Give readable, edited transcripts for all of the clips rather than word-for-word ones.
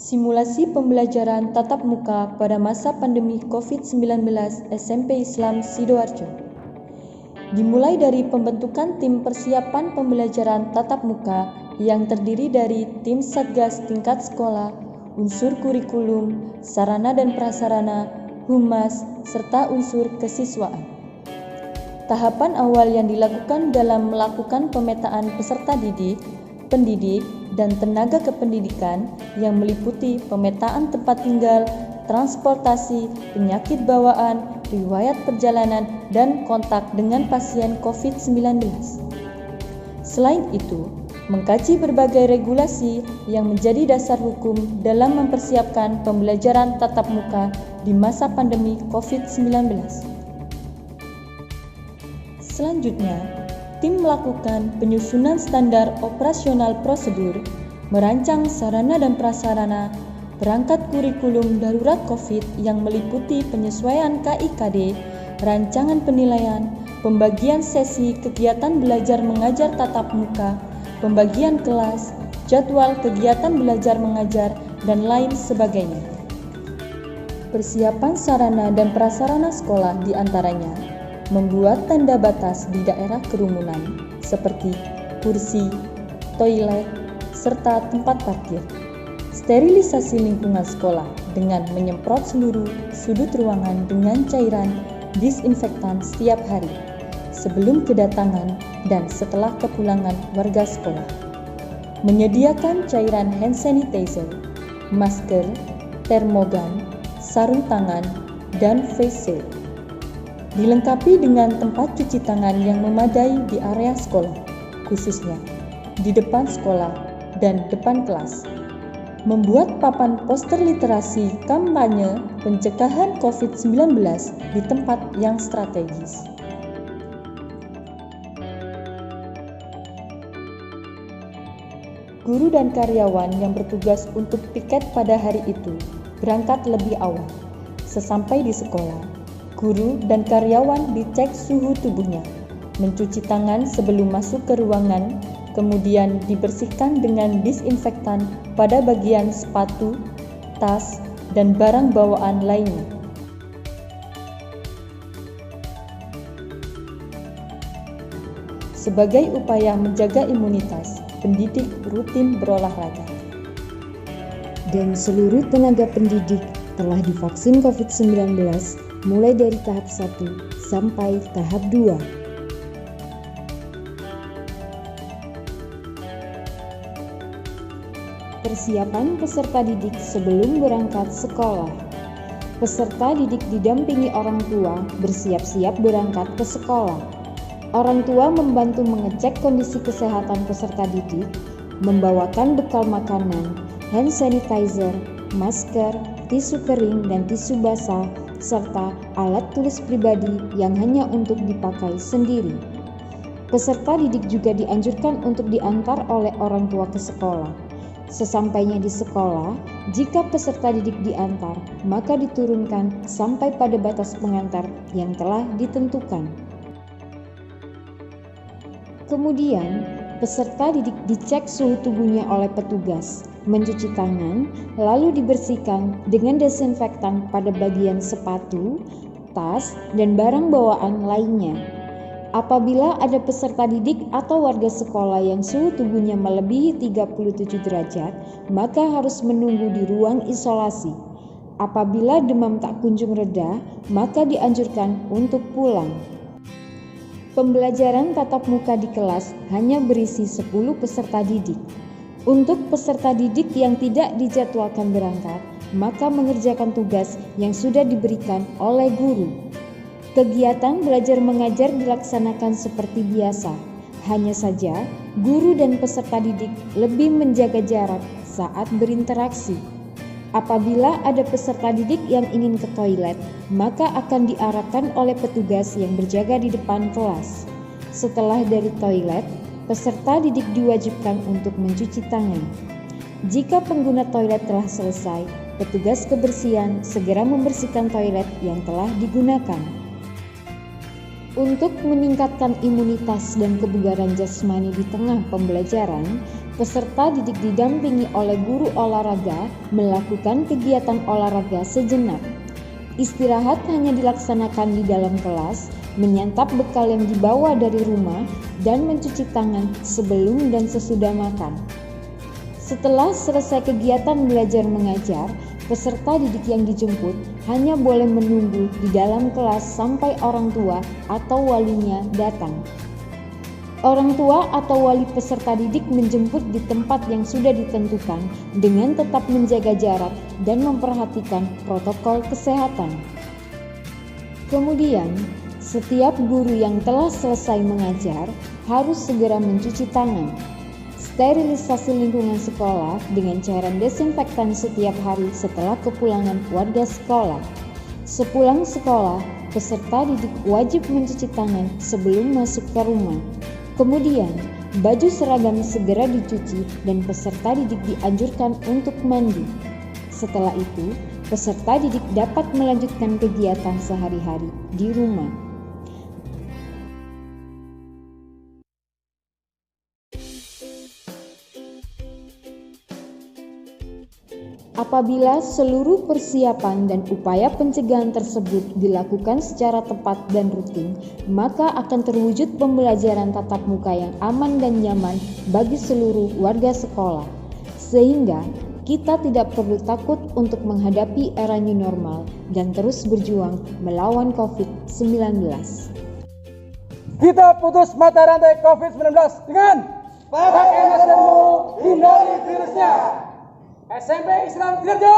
Simulasi pembelajaran tatap muka pada masa pandemi COVID-19 SMP Islam Sidoarjo. Dimulai dari pembentukan tim persiapan pembelajaran tatap muka yang terdiri dari tim Satgas tingkat sekolah, unsur kurikulum, sarana dan prasarana, humas, serta unsur kesiswaan. Tahapan awal yang dilakukan dalam melakukan pemetaan peserta didik, pendidik, dan tenaga kependidikan yang meliputi pemetaan tempat tinggal, transportasi, penyakit bawaan, riwayat perjalanan, dan kontak dengan pasien COVID-19. Selain itu, mengkaji berbagai regulasi yang menjadi dasar hukum dalam mempersiapkan pembelajaran tatap muka di masa pandemi COVID-19. Selanjutnya, tim melakukan penyusunan standar operasional prosedur, merancang sarana dan prasarana, perangkat kurikulum darurat COVID yang meliputi penyesuaian KIKD, rancangan penilaian, pembagian sesi kegiatan belajar mengajar tatap muka, pembagian kelas, jadwal kegiatan belajar mengajar, dan lain sebagainya. Persiapan sarana dan prasarana sekolah diantaranya membuat tanda batas di daerah kerumunan seperti kursi, toilet, serta tempat parkir. Sterilisasi lingkungan sekolah dengan menyemprot seluruh sudut ruangan dengan cairan disinfektan setiap hari, sebelum kedatangan dan setelah kepulangan warga sekolah. Menyediakan cairan hand sanitizer, masker, termogan, sarung tangan, dan face shield. Dilengkapi dengan tempat cuci tangan yang memadai di area sekolah, khususnya di depan sekolah dan depan kelas. Membuat papan poster literasi kampanye pencegahan COVID-19 di tempat yang strategis. Guru dan karyawan yang bertugas untuk piket pada hari itu berangkat lebih awal. Sesampai di sekolah, guru dan karyawan dicek suhu tubuhnya, mencuci tangan sebelum masuk ke ruangan, kemudian dibersihkan dengan disinfektan pada bagian sepatu, tas, dan barang bawaan lainnya. Sebagai upaya menjaga imunitas, pendidik rutin berolahraga. Dan seluruh tenaga pendidik telah divaksin COVID-19 mulai dari tahap 1 sampai tahap 2. Persiapan peserta didik sebelum berangkat sekolah. Peserta didik didampingi orang tua bersiap-siap berangkat ke sekolah. Orang tua membantu mengecek kondisi kesehatan peserta didik, membawakan bekal makanan, hand sanitizer, masker, tisu kering dan tisu basah, serta alat tulis pribadi yang hanya untuk dipakai sendiri. Peserta didik juga dianjurkan untuk diantar oleh orang tua ke sekolah. Sesampainya di sekolah, jika peserta didik diantar, maka diturunkan sampai pada batas pengantar yang telah ditentukan. Kemudian, peserta didik dicek suhu tubuhnya oleh petugas, mencuci tangan, lalu dibersihkan dengan desinfektan pada bagian sepatu, tas, dan barang bawaan lainnya. Apabila ada peserta didik atau warga sekolah yang suhu tubuhnya melebihi 37 derajat, maka harus menunggu di ruang isolasi. Apabila demam tak kunjung reda, maka dianjurkan untuk pulang. Pembelajaran tatap muka di kelas hanya berisi 10 peserta didik. Untuk peserta didik yang tidak dijadwalkan berangkat, maka mengerjakan tugas yang sudah diberikan oleh guru. Kegiatan belajar mengajar dilaksanakan seperti biasa. Hanya saja, guru dan peserta didik lebih menjaga jarak saat berinteraksi. Apabila ada peserta didik yang ingin ke toilet, maka akan diarahkan oleh petugas yang berjaga di depan kelas. Setelah dari toilet, peserta didik diwajibkan untuk mencuci tangan. Jika pengguna toilet telah selesai, petugas kebersihan segera membersihkan toilet yang telah digunakan. Untuk meningkatkan imunitas dan kebugaran jasmani di tengah pembelajaran, peserta didik didampingi oleh guru olahraga melakukan kegiatan olahraga sejenak. Istirahat hanya dilaksanakan di dalam kelas, menyantap bekal yang dibawa dari rumah, dan mencuci tangan sebelum dan sesudah makan. Setelah selesai kegiatan belajar mengajar, peserta didik yang dijemput hanya boleh menunggu di dalam kelas sampai orang tua atau walinya datang. Orang tua atau wali peserta didik menjemput di tempat yang sudah ditentukan dengan tetap menjaga jarak dan memperhatikan protokol kesehatan. Kemudian, setiap guru yang telah selesai mengajar harus segera mencuci tangan. Sterilisasi lingkungan sekolah dengan cairan desinfektan setiap hari setelah kepulangan warga sekolah. Sepulang sekolah, peserta didik wajib mencuci tangan sebelum masuk ke rumah. Kemudian, baju seragam segera dicuci dan peserta didik dianjurkan untuk mandi. Setelah itu, peserta didik dapat melanjutkan kegiatan sehari-hari di rumah. Apabila seluruh persiapan dan upaya pencegahan tersebut dilakukan secara tepat dan rutin, maka akan terwujud pembelajaran tatap muka yang aman dan nyaman bagi seluruh warga sekolah. Sehingga kita tidak perlu takut untuk menghadapi era new normal dan terus berjuang melawan COVID-19. Kita putus mata rantai COVID-19 dengan pakai maskermu, hindari virusnya. SMP Islam Sidoarjo.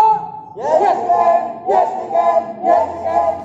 Yes we can, yes we can, yes we can.